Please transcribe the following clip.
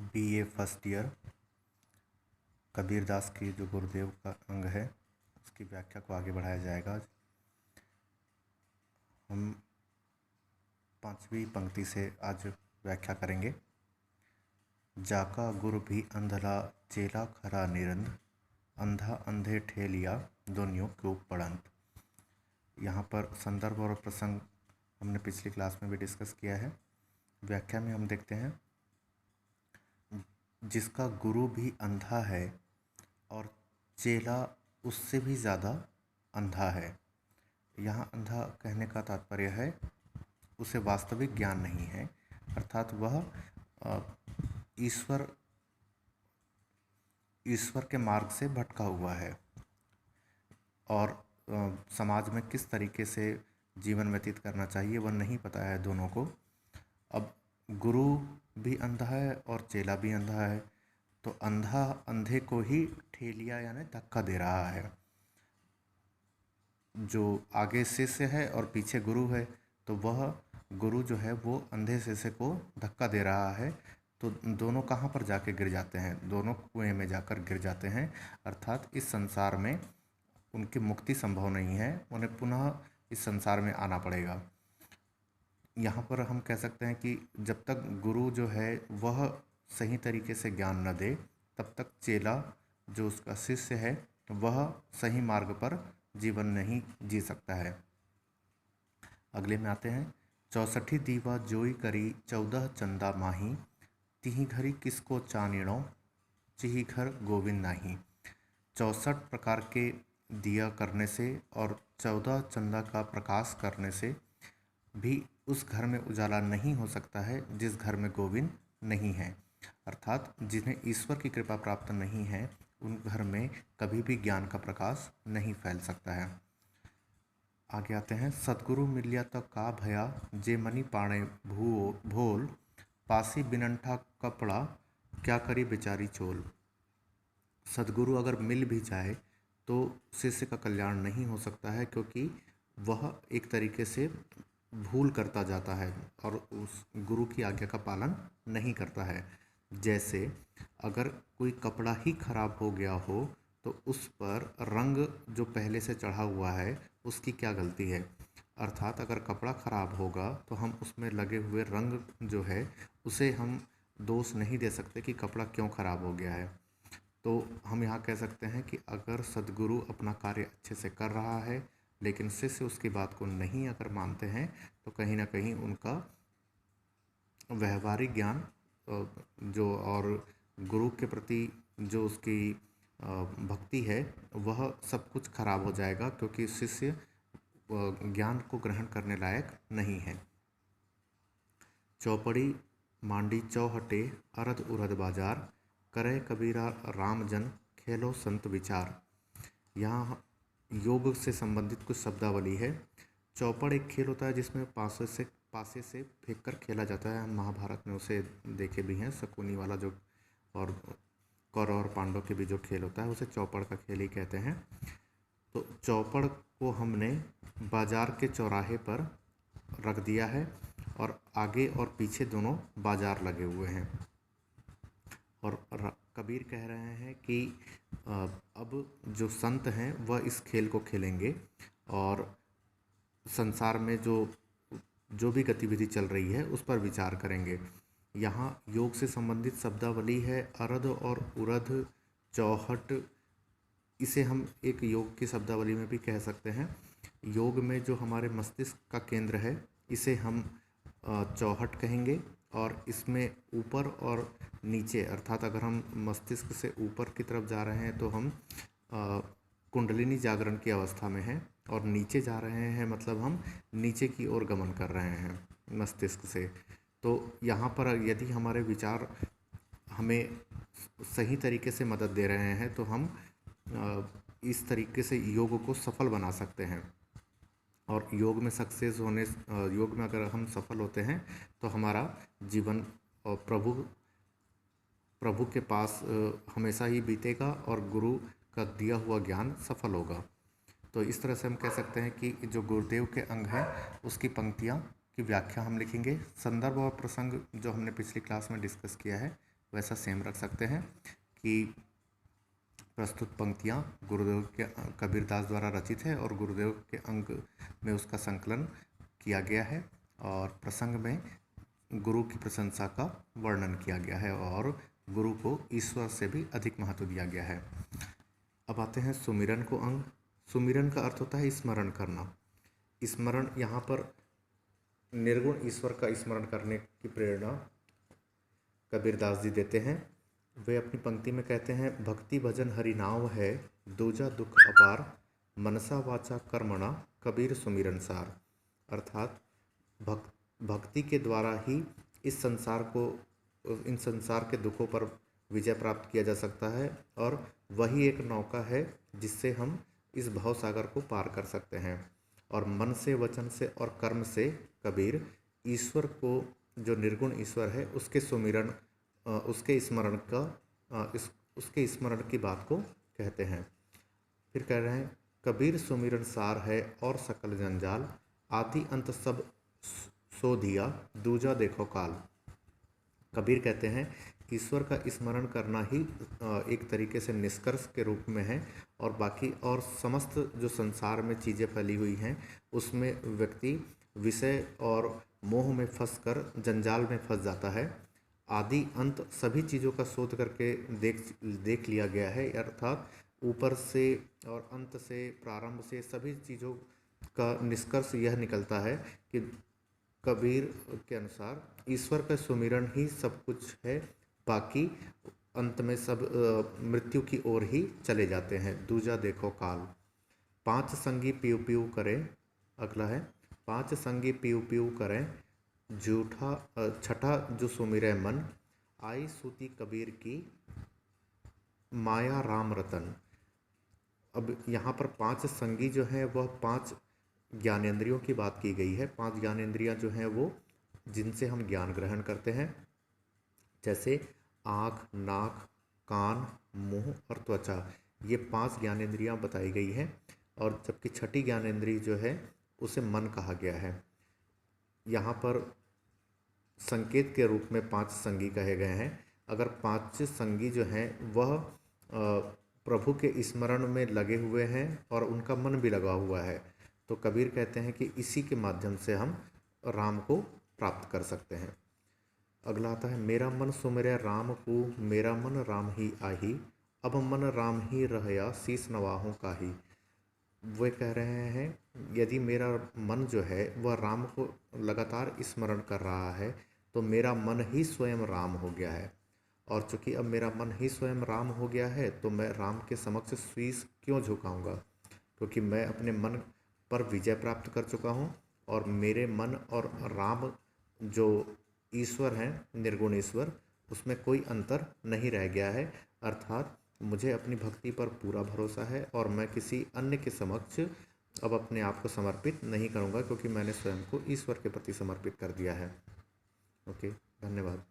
BA first year Kabirdas की जो गुरुदेव का अंग है उसकी व्याख्या को आगे बढ़ाया जाएगा। हम 5वीं पंक्ति से आज व्याख्या करेंगे। जाका गुरु भी अंधला चेला खरा निरंध, अंधा अंधे ठेलिया दोनियों क्यों पड़ंत। यहाँ पर संदर्भ और प्रसंग हमने पिछली क्लास में भी डिस्कस किया है। व्याख्या में हम देखते हैं, जिसका गुरु भी अंधा है और चेला उससे भी ज़्यादा अंधा है। यहाँ अंधा कहने का तात्पर्य है उसे वास्तविक ज्ञान नहीं है, अर्थात वह ईश्वर के मार्ग से भटका हुआ है और समाज में किस तरीके से जीवन व्यतीत करना चाहिए वह नहीं पता है दोनों को। अब गुरु भी अंधा है और चेला भी अंधा है, तो अंधा अंधे को ही ठेलिया यानी धक्का दे रहा है। जो आगे शिष्य है और पीछे गुरु है, तो वह गुरु जो है वो अंधे शिष्य को धक्का दे रहा है। तो दोनों कहाँ पर जाके गिर जाते हैं? दोनों कुएं में जाकर गिर जाते हैं। अर्थात इस संसार में उनकी मुक्ति संभव नहीं है, उन्हें पुनः इस संसार में आना पड़ेगा। यहाँ पर हम कह सकते हैं कि जब तक गुरु जो है वह सही तरीके से ज्ञान न दे, तब तक चेला जो उसका शिष्य है वह सही मार्ग पर जीवन नहीं जी सकता है। अगले में आते हैं, 64 दीवा जोई करी 14 चंदा माही, तिही घरी किसको चानिणो चिही घर गोविंद नाही। 64 प्रकार के दिया करने से और 14 चंदा का प्रकाश करने से भी उस घर में उजाला नहीं हो सकता है जिस घर में गोविंद नहीं है। अर्थात जिन्हें ईश्वर की कृपा प्राप्त नहीं है उन घर में कभी भी ज्ञान का प्रकाश नहीं फैल सकता है। आगे आते हैं, सदगुरु मिलिया तो का भया जे मनी पाणे भोल, पासी बिनंठा कपड़ा क्या करी बेचारी चोल। सदगुरु अगर मिल भी जाए तो शिष्य का कल्याण नहीं हो सकता है, क्योंकि वह एक तरीके से भूल करता जाता है और उस गुरु की आज्ञा का पालन नहीं करता है। जैसे अगर कोई कपड़ा ही खराब हो गया हो तो उस पर रंग जो पहले से चढ़ा हुआ है उसकी क्या गलती है। अर्थात अगर कपड़ा खराब होगा तो हम उसमें लगे हुए रंग जो है उसे हम दोष नहीं दे सकते कि कपड़ा क्यों खराब हो गया है। तो हम यहाँ कह सकते हैं कि अगर सदगुरु अपना कार्य अच्छे से कर रहा है लेकिन शिष्य उसकी बात को नहीं अगर मानते हैं तो कहीं ना कहीं उनका व्यवहारिक ज्ञान जो और गुरु के प्रति जो उसकी भक्ति है वह सब कुछ खराब हो जाएगा, क्योंकि शिष्य ज्ञान को ग्रहण करने लायक नहीं है। चौपड़ी मांडी चौहटे अरद उरद बाजार, करे कबीरा राम जन खेलो संत विचार। यहाँ योग से संबंधित कुछ शब्दावली है। चौपड़ एक खेल होता है जिसमें पासे से फेंक कर खेला जाता है। हम महाभारत में उसे देखे भी हैं, शकुनी वाला जो, और कौरव और पांडव के भी जो खेल होता है उसे चौपड़ का खेल ही कहते हैं। तो चौपड़ को हमने बाजार के चौराहे पर रख दिया है और आगे और पीछे दोनों बाजार लगे हुए हैं। और कबीर कह रहे हैं कि अब जो संत हैं वह इस खेल को खेलेंगे और संसार में जो भी गतिविधि चल रही है उस पर विचार करेंगे। यहाँ योग से संबंधित शब्दावली है अरध और उरध, चौहट। इसे हम एक योग की शब्दावली में भी कह सकते हैं। योग में जो हमारे मस्तिष्क का केंद्र है इसे हम चौहट कहेंगे, और इसमें ऊपर और नीचे, अर्थात अगर हम मस्तिष्क से ऊपर की तरफ जा रहे हैं तो हम कुंडलिनी जागरण की अवस्था में हैं, और नीचे जा रहे हैं मतलब हम नीचे की ओर गमन कर रहे हैं मस्तिष्क से। तो यहाँ पर यदि हमारे विचार हमें सही तरीके से मदद दे रहे हैं तो हम इस तरीके से योग को सफल बना सकते हैं। और योग में योग में अगर हम सफल होते हैं तो हमारा जीवन प्रभु के पास हमेशा ही बीतेगा और गुरु का दिया हुआ ज्ञान सफल होगा। तो इस तरह से हम कह सकते हैं कि जो गुरुदेव के अंग हैं उसकी पंक्तियाँ की व्याख्या हम लिखेंगे। संदर्भ और प्रसंग जो हमने पिछली क्लास में डिस्कस किया है वैसा सेम रख सकते हैं कि प्रस्तुत पंक्तियाँ गुरुदेव के कबीरदास द्वारा रचित है और गुरुदेव के अंक में उसका संकलन किया गया है और प्रसंग में गुरु की प्रशंसा का वर्णन किया गया है और गुरु को ईश्वर से भी अधिक महत्व दिया गया है। अब आते हैं सुमिरन को अंग। सुमिरन का अर्थ होता है स्मरण करना। स्मरण यहाँ पर निर्गुण ईश्वर का स्मरण करने की प्रेरणा कबीरदास जी देते हैं। वे अपनी पंक्ति में कहते हैं, भक्ति भजन हरि नाम है, दूजा दुख अपार, मनसा वाचा कर्मणा कबीर सुमिरन सार। अर्थात भक्ति के द्वारा ही इन संसार के दुखों पर विजय प्राप्त किया जा सकता है और वही एक नौका है जिससे हम इस भव सागर को पार कर सकते हैं। और मन से, वचन से और कर्म से कबीर ईश्वर को, जो निर्गुण ईश्वर है, उसके सुमिरन, उसके स्मरण की बात को कहते हैं। फिर कह रहे हैं, कबीर सुमिरन सार है और सकल जंजाल, आदि अंत सब सो दिया, दूजा देखो काल। कबीर कहते हैं ईश्वर का स्मरण करना ही एक तरीके से निष्कर्ष के रूप में है और बाकी और समस्त जो संसार में चीज़ें फैली हुई हैं उसमें व्यक्ति विषय और मोह में फंसकर जंजाल में फंस जाता है। आदि अंत सभी चीज़ों का शोध करके देख लिया गया है, अर्थात ऊपर से और अंत से, प्रारंभ से सभी चीज़ों का निष्कर्ष यह निकलता है कि कबीर के अनुसार ईश्वर का सुमिरन ही सब कुछ है, बाकी अंत में सब मृत्यु की ओर ही चले जाते हैं। दूजा देखो काल। पांच संगी पीऊ पीऊ करें, अगला है, पांच संगी पीऊ पीऊ करें, छठा जो सुमिरे मन, आई सूती कबीर की माया राम रतन। अब यहाँ पर पांच संगी जो है वह पांच ज्ञानेंद्रियों की बात की गई है। पांच ज्ञानेंद्रियाँ जो हैं वो जिनसे हम ज्ञान ग्रहण करते हैं, जैसे आँख, नाक, कान, मुंह और त्वचा, ये पांच ज्ञानेंद्रियाँ बताई गई हैं। और जबकि छठी ज्ञानेंद्रिय जो है उसे मन कहा गया है। यहाँ पर संकेत के रूप में पांच संगी कहे गए हैं। अगर पांच संगी जो हैं वह प्रभु के स्मरण में लगे हुए हैं और उनका मन भी लगा हुआ है, तो कबीर कहते हैं कि इसी के माध्यम से हम राम को प्राप्त कर सकते हैं। अगला आता है, मेरा मन सुमिरै राम को, मेरा मन राम ही आही, अब मन राम ही रहया, शीस नवाहों काही। वे कह रहे हैं यदि मेरा मन जो है वह राम को लगातार स्मरण कर रहा है तो मेरा मन ही स्वयं राम हो गया है। और चूँकि अब मेरा मन ही स्वयं राम हो गया है तो मैं राम के समक्ष शीस क्यों झुकाऊंगा, क्योंकि मैं अपने मन पर विजय प्राप्त कर चुका हूँ और मेरे मन और राम जो ईश्वर हैं, निर्गुण ईश्वर, उसमें कोई अंतर नहीं रह गया है। अर्थात मुझे अपनी भक्ति पर पूरा भरोसा है और मैं किसी अन्य के समक्ष अब अपने आप को समर्पित नहीं करूँगा, क्योंकि मैंने स्वयं को ईश्वर के प्रति समर्पित कर दिया है। ओके, धन्यवाद।